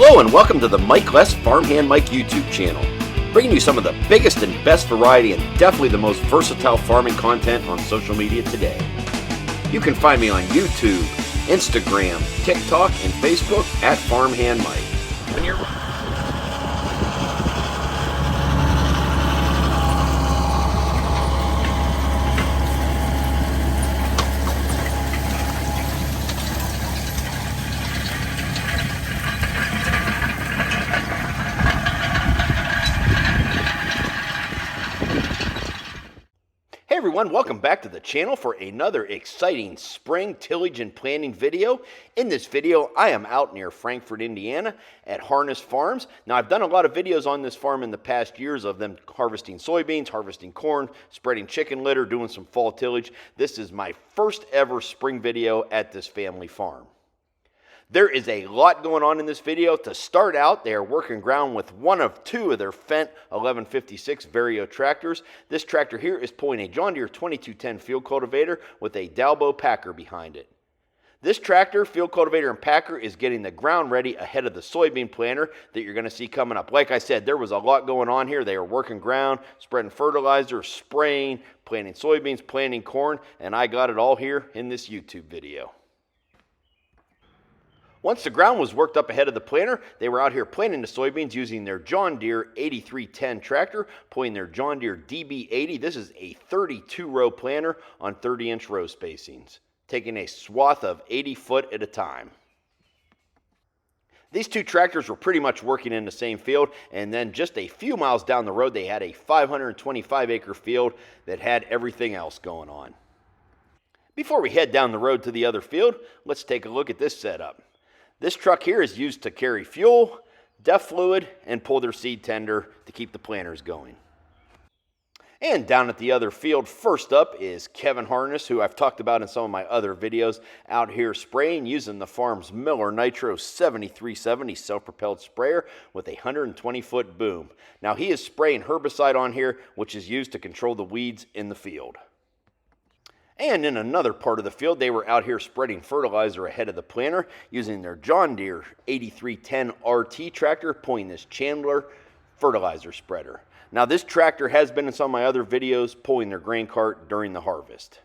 Hello and welcome to the Mike Less Farmhand Mike YouTube channel, bringing you some of the biggest and best variety and definitely the most versatile farming content on social media today. You can find me on YouTube, Instagram, TikTok, and Facebook at Farmhand Mike. When you're Hey everyone, welcome back to the channel for another exciting spring tillage and planting video. In this video, I am out near Frankfort, Indiana at Harness Farms. Now, I've done a lot of videos on this farm in the past years of them harvesting soybeans, harvesting corn, spreading chicken litter, doing some fall tillage. This is my first ever spring video at this family farm. There is a lot going on in this video. To start out, they are working ground with one of two of their Fendt 1156 Vario tractors. This tractor here is pulling a John Deere 2210 field cultivator with a Dal-Bo packer behind it. This tractor, field cultivator, and packer is getting the ground ready ahead of the soybean planter that you're going to see coming up. Like I said, there was a lot going on here. They are working ground, spreading fertilizer, spraying, planting soybeans, planting corn, and I got it all here in this YouTube video. Once the ground was worked up ahead of the planter, they were out here planting the soybeans using their John Deere 8310 tractor, pulling their John Deere DB80. This is a 32-row planter on 30-inch row spacings, taking a swath of 80 foot at a time. These two tractors were pretty much working in the same field, and then just a few miles down the road, they had a 525-acre field that had everything else going on. Before we head down the road to the other field, let's take a look at this setup. This truck here is used to carry fuel, DEF fluid, and pull their seed tender to keep the planters going. And down at the other field, first up is Kevin Harness, who I've talked about in some of my other videos, out here spraying using the farm's Miller Nitro 7370 self-propelled sprayer with a 120-foot boom. Now he is spraying herbicide on here, which is used to control the weeds in the field. And in another part of the field, they were out here spreading fertilizer ahead of the planter using their John Deere 8310 RT tractor, pulling this Chandler fertilizer spreader. Now this tractor has been in some of my other videos pulling their grain cart during the harvest.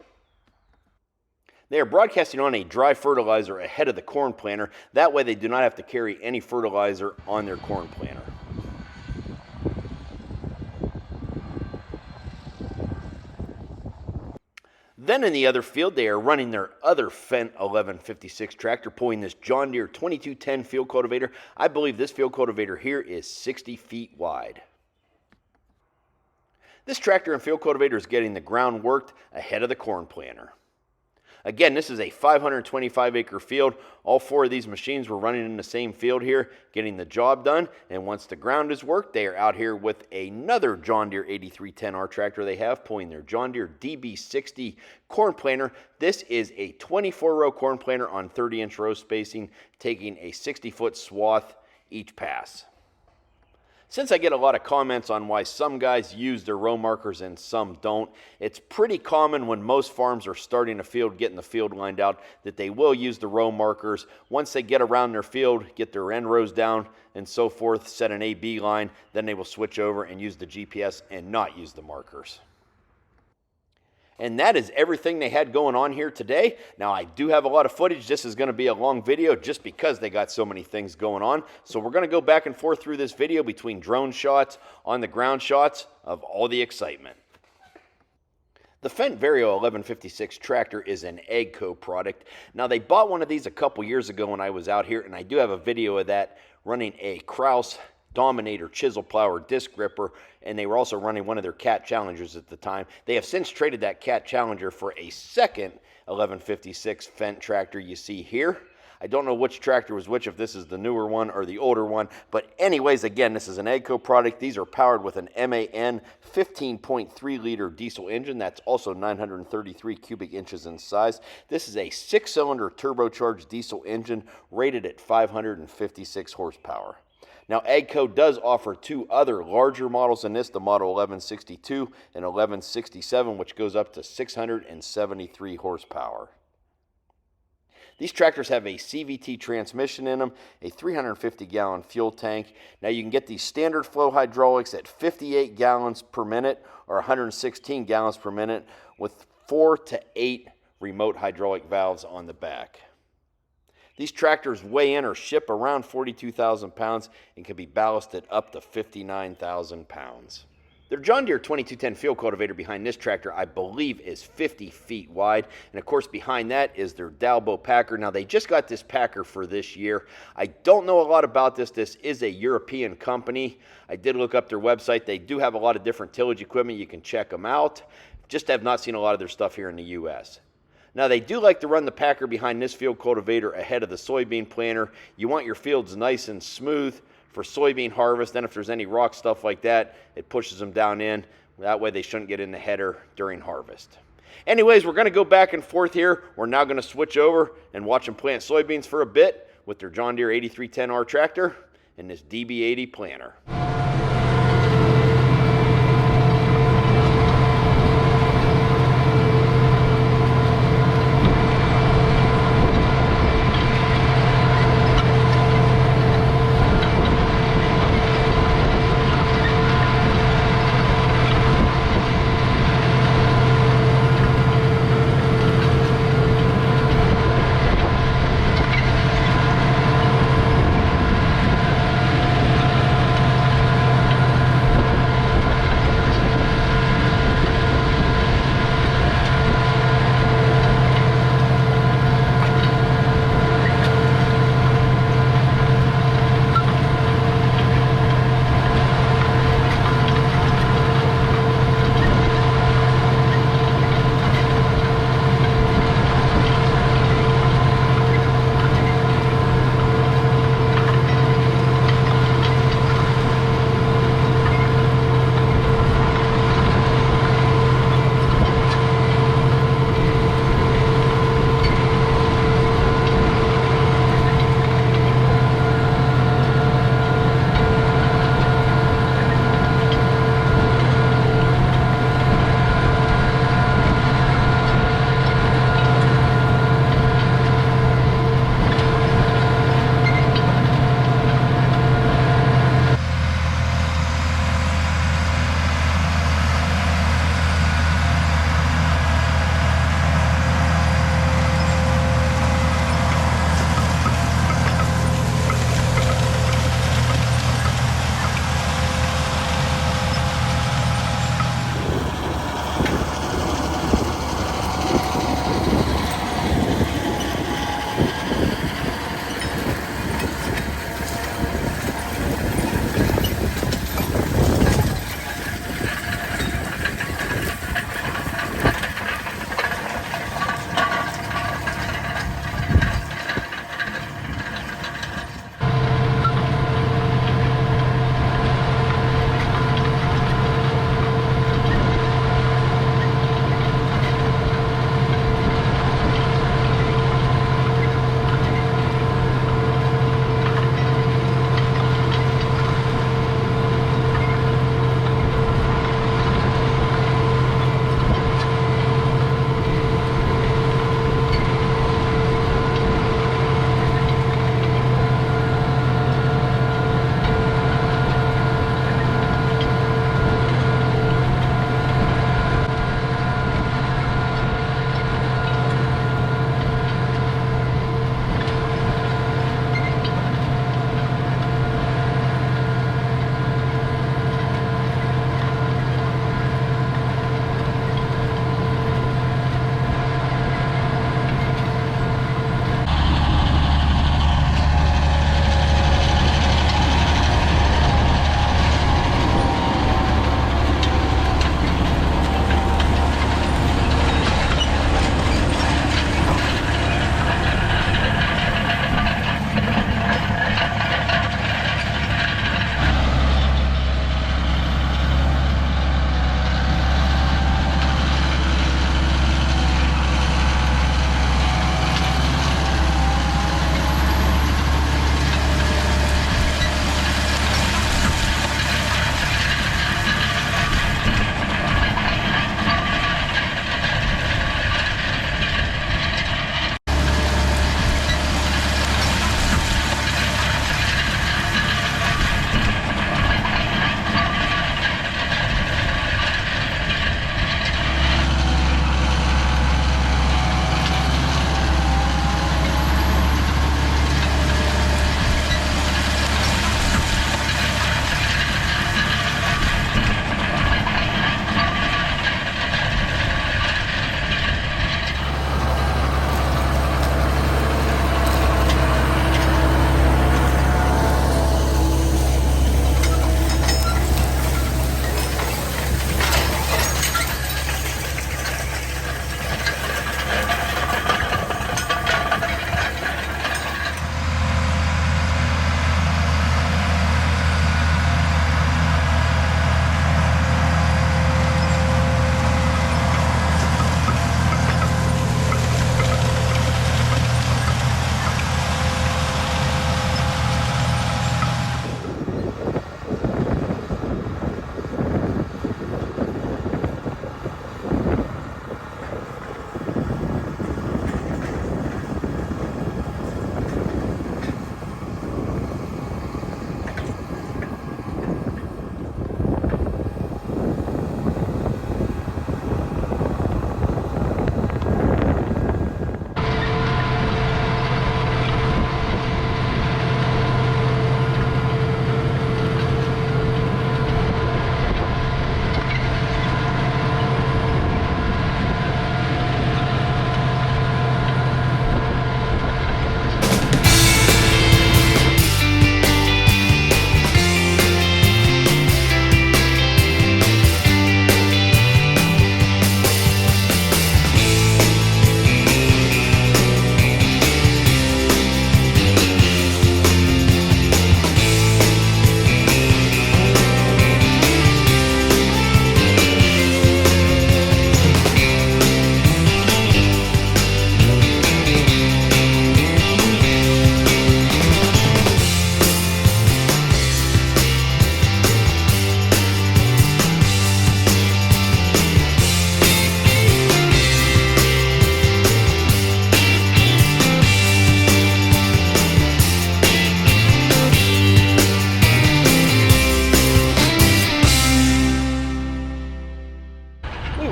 They are broadcasting on a dry fertilizer ahead of the corn planter. That way they do not have to carry any fertilizer on their corn planter. Then in the other field, they are running their other Fendt 1156 tractor, pulling this John Deere 2210 field cultivator. I believe this field cultivator here is 60 feet wide. This tractor and field cultivator is getting the ground worked ahead of the corn planter. Again, this is a 525-acre field. All four of these machines were running in the same field here, getting the job done. And once the ground is worked, they are out here with another John Deere 8310R tractor they have, pulling their John Deere DB80 corn planter. This is a 24-row corn planter on 30-inch row spacing, taking a 60-foot swath each pass. Since I get a lot of comments on why some guys use their row markers and some don't, it's pretty common when most farms are starting a field, getting the field lined out, that they will use the row markers. Once they get around their field, get their end rows down and so forth, set an AB line, then they will switch over and use the GPS and not use the markers. And that is everything they had going on here today. Now, I do have a lot of footage. This is going to be a long video just because they got so many things going on. So we're going to go back and forth through this video between drone shots, on the ground shots of all the excitement. The Fendt Vario 1156 tractor is an AGCO product. Now, they bought one of these a couple years ago when I was out here, and I do have a video of that running a Kraus Dominator chisel plow or disc gripper, and they were also running one of their Cat Challengers at the time. They have since traded that Cat Challenger for a second 1156 Fendt tractor you see here. I don't know which tractor was which, if this is the newer one or the older one, but anyways, again, this is an AGCO product. These are powered with an MAN 15.3 liter diesel engine. That's also 933 cubic inches in size. This is a 6-cylinder turbocharged diesel engine rated at 556 horsepower. Now, AGCO does offer two other larger models than this, the Model 1162 and 1167, which goes up to 673 horsepower. These tractors have a CVT transmission in them, a 350-gallon fuel tank. Now you can get these standard flow hydraulics at 58 gallons per minute or 116 gallons per minute with 4 to 8 remote hydraulic valves on the back. These tractors weigh in or ship around 42,000 pounds and can be ballasted up to 59,000 pounds. Their John Deere 2210 field cultivator behind this tractor, I believe, is 50 feet wide. And of course, behind that is their Dal-Bo packer. Now, they just got this packer for this year. I don't know a lot about this. This is a European company. I did look up their website. They do have a lot of different tillage equipment. You can check them out. Just have not seen a lot of their stuff here in the U.S. Now, they do like to run the packer behind this field cultivator ahead of the soybean planter. You want your fields nice and smooth for soybean harvest. Then if there's any rock stuff like that, it pushes them down in. That way they shouldn't get in the header during harvest. Anyways, we're going to go back and forth here. We're now going to switch over and watch them plant soybeans for a bit with their John Deere 8310R tractor and this DB80 planter.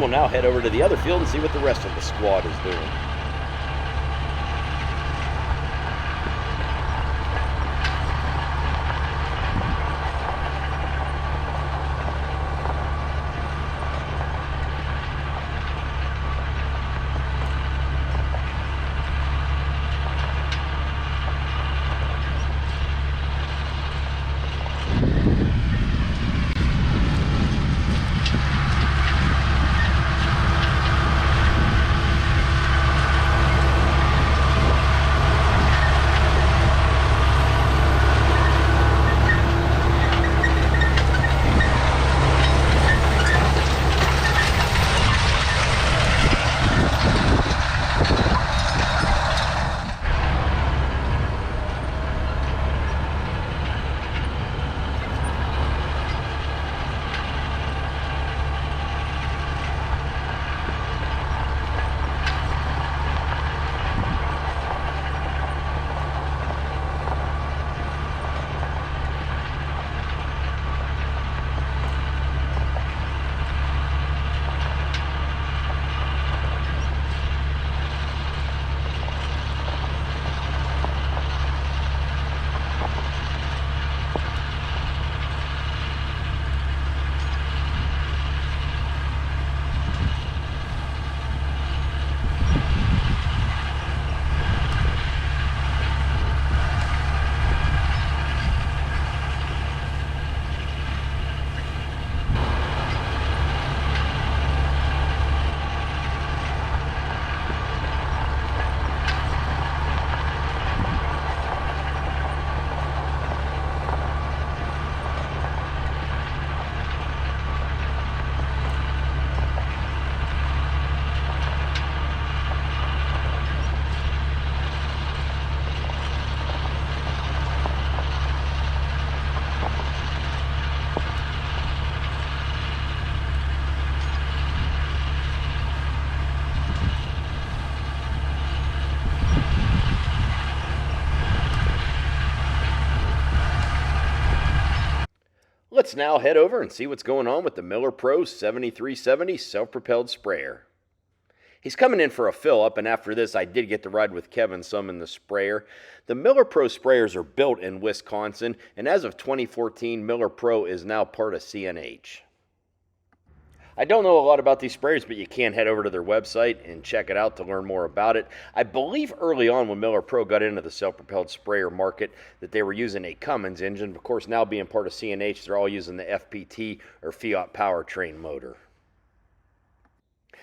will now head over to the other field and see what the rest of the squad is doing. Let's now head over and see what's going on with the Miller Pro 7370 self-propelled sprayer. He's coming in for a fill-up, and after this I did get to ride with Kevin some in the sprayer. The Miller Pro sprayers are built in Wisconsin, and as of 2014, Miller Pro is now part of CNH. I don't know a lot about these sprayers, but you can head over to their website and check it out to learn more about it. I believe early on when Miller Pro got into the self-propelled sprayer market that they were using a Cummins engine. Of course, now being part of CNH, they're all using the FPT or Fiat powertrain motor.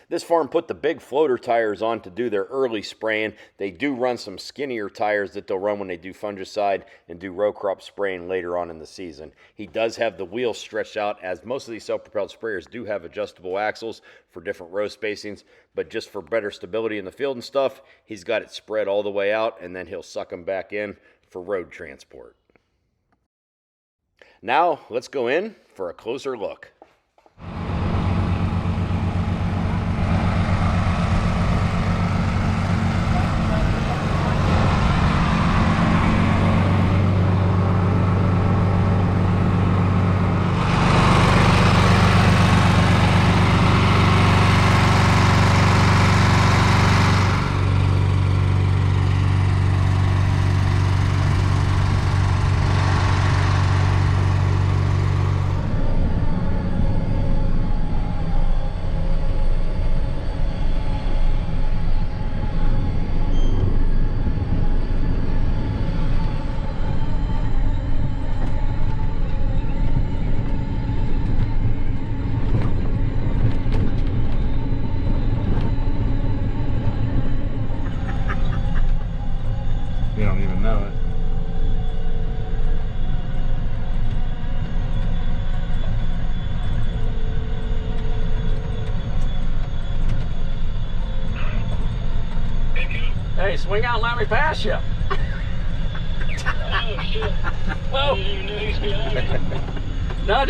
This farm put the big floater tires on to do their early spraying. They do run some skinnier tires that they'll run when they do fungicide and do row crop spraying later on in the season. He does have the wheels stretched out, as most of these self-propelled sprayers do have adjustable axles for different row spacings, but just for better stability in the field and stuff, he's got it spread all the way out, and then he'll suck them back in for road transport. Now, let's go in for a closer look. You don't even know it. Hey, swing out and let me pass you. Oh, shit. Whoa. I didn't even know he's behind me. No,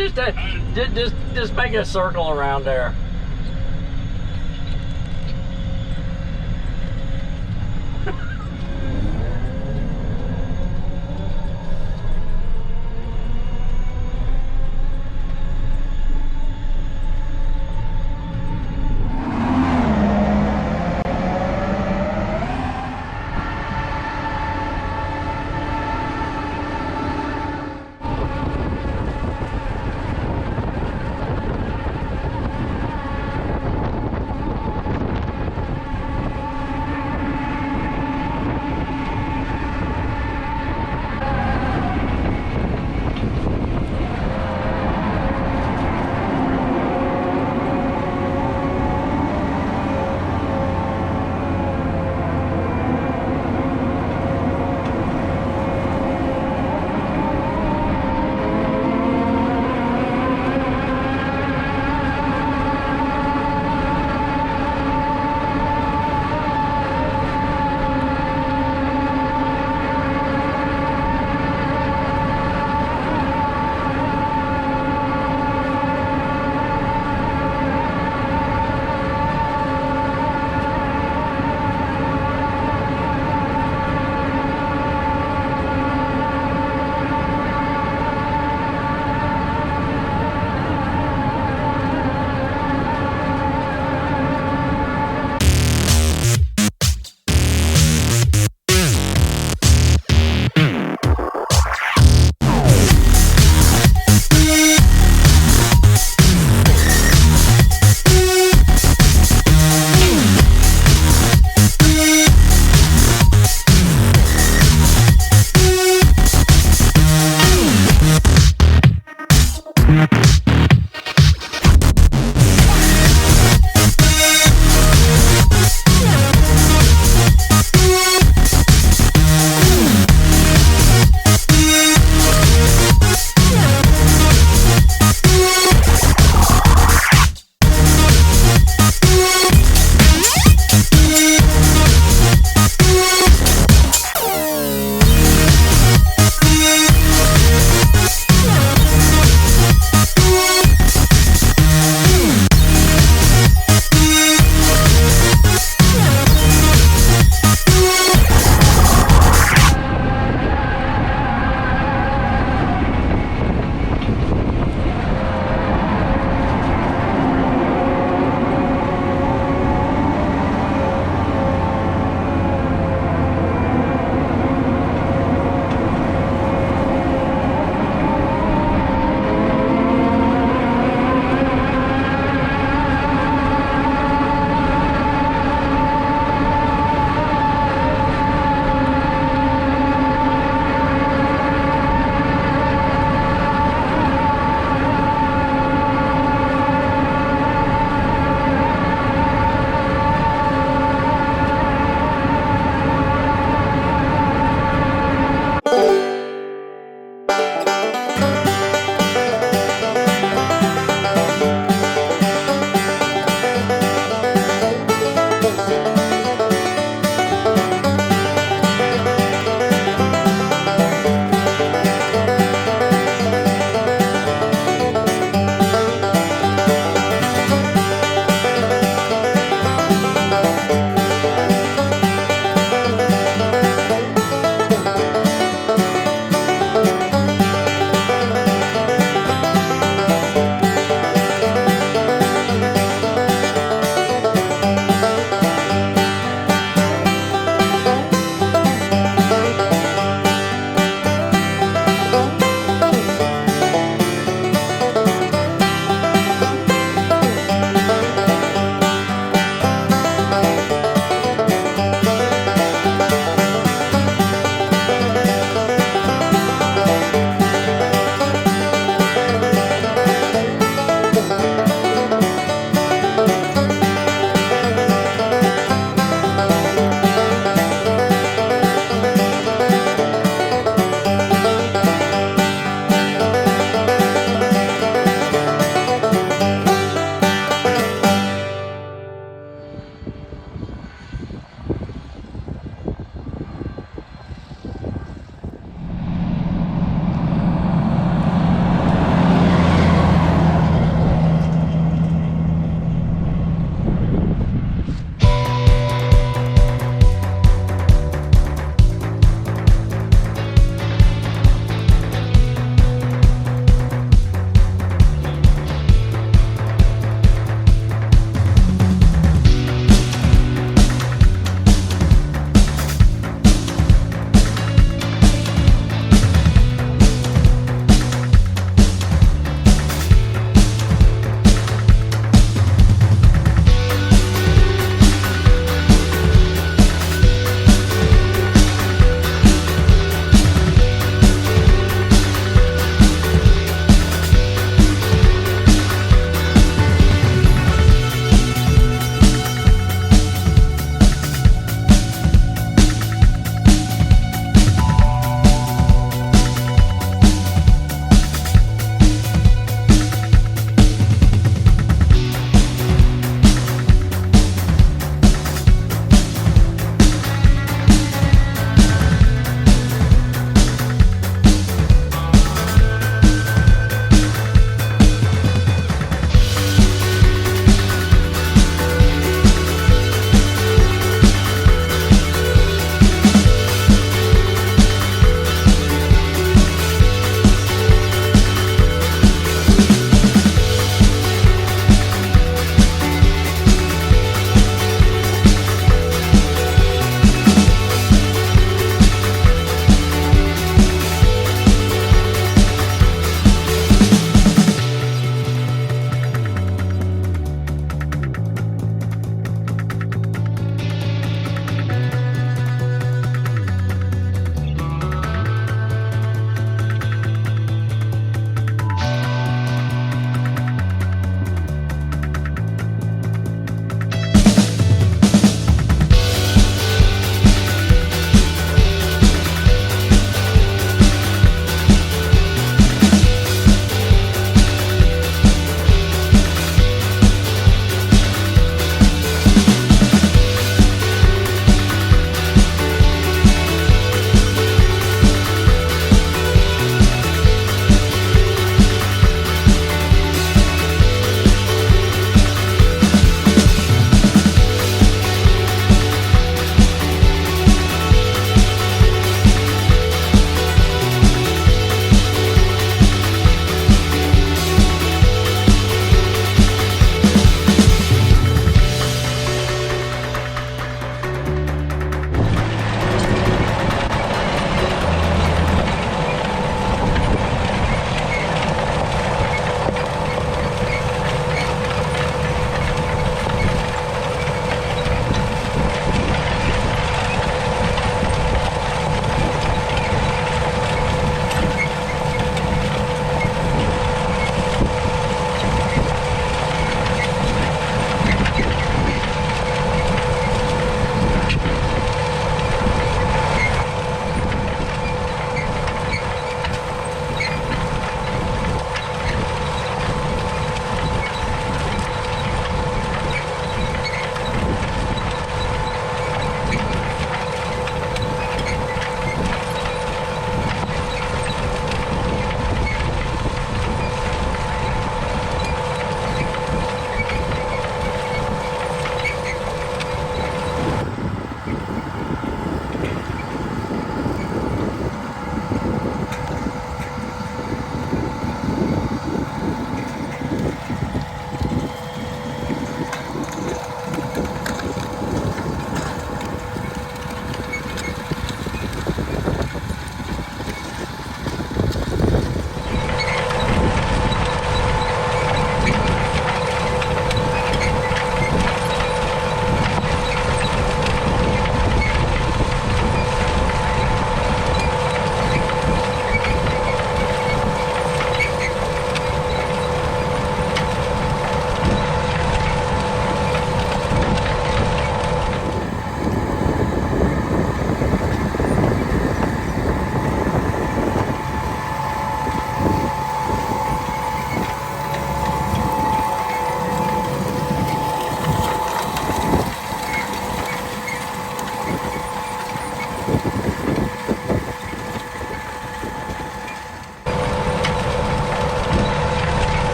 just make a circle around there.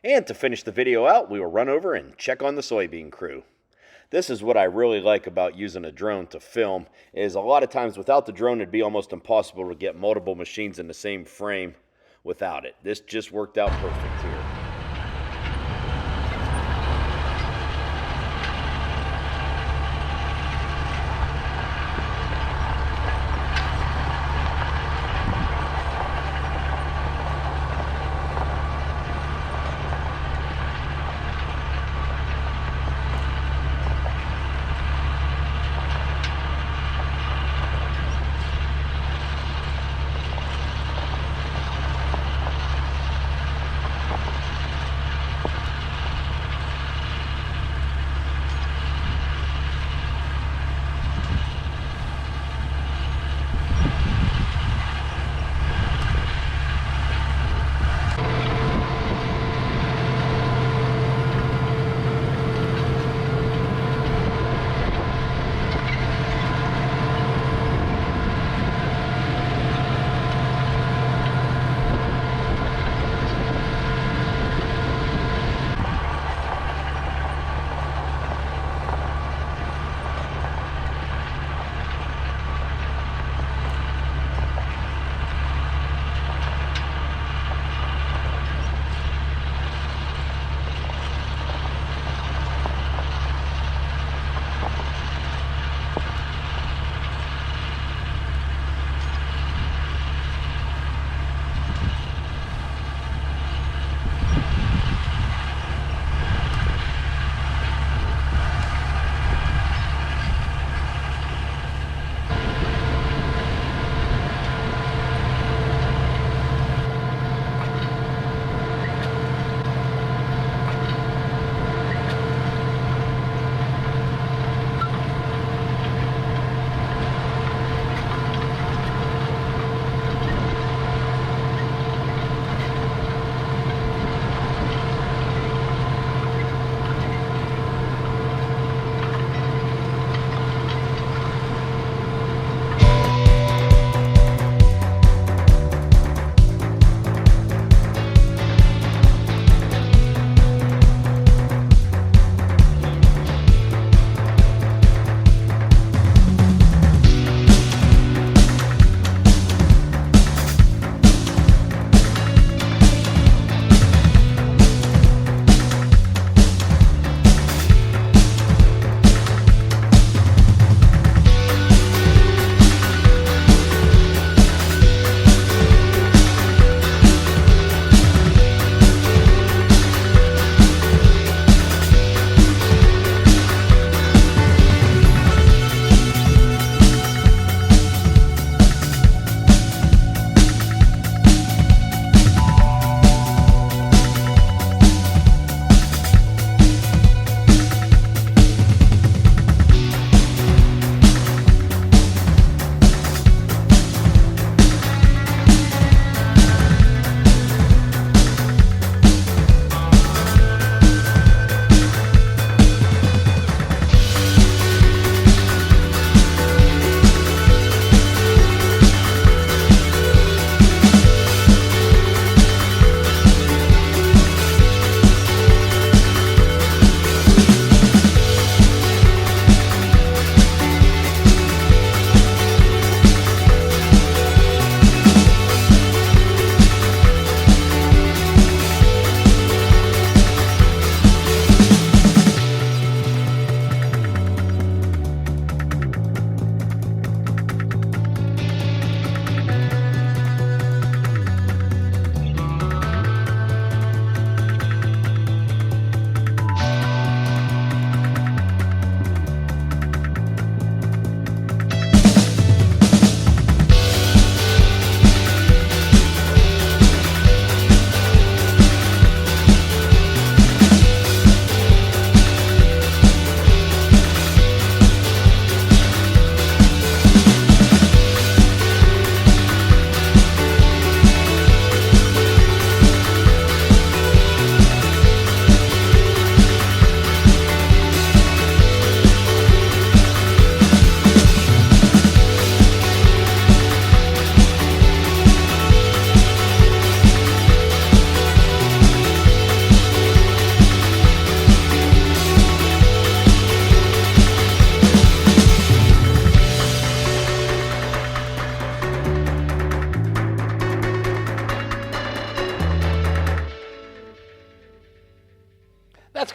And to finish the video out, we will run over and check on the soybean crew. This is what I really like about using a drone to film, is a lot of times without the drone it'd be almost impossible to get multiple machines in the same frame without it. This just worked out perfect here.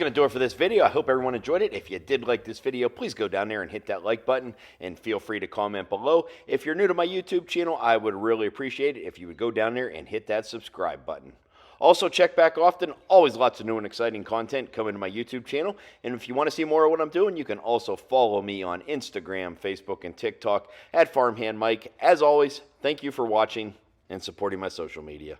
going to do it for this video. I hope everyone enjoyed it. If you did like this video, please go down there and hit that like button, and feel free to comment below. If you're new to my YouTube channel, I would really appreciate it if you would go down there and hit that subscribe button. Also, check back often. Always lots of new and exciting content coming to my YouTube channel. And if you want to see more of what I'm doing, you can also follow me on Instagram, Facebook, and TikTok at Farmhand Mike. As always, thank you for watching and supporting my social media.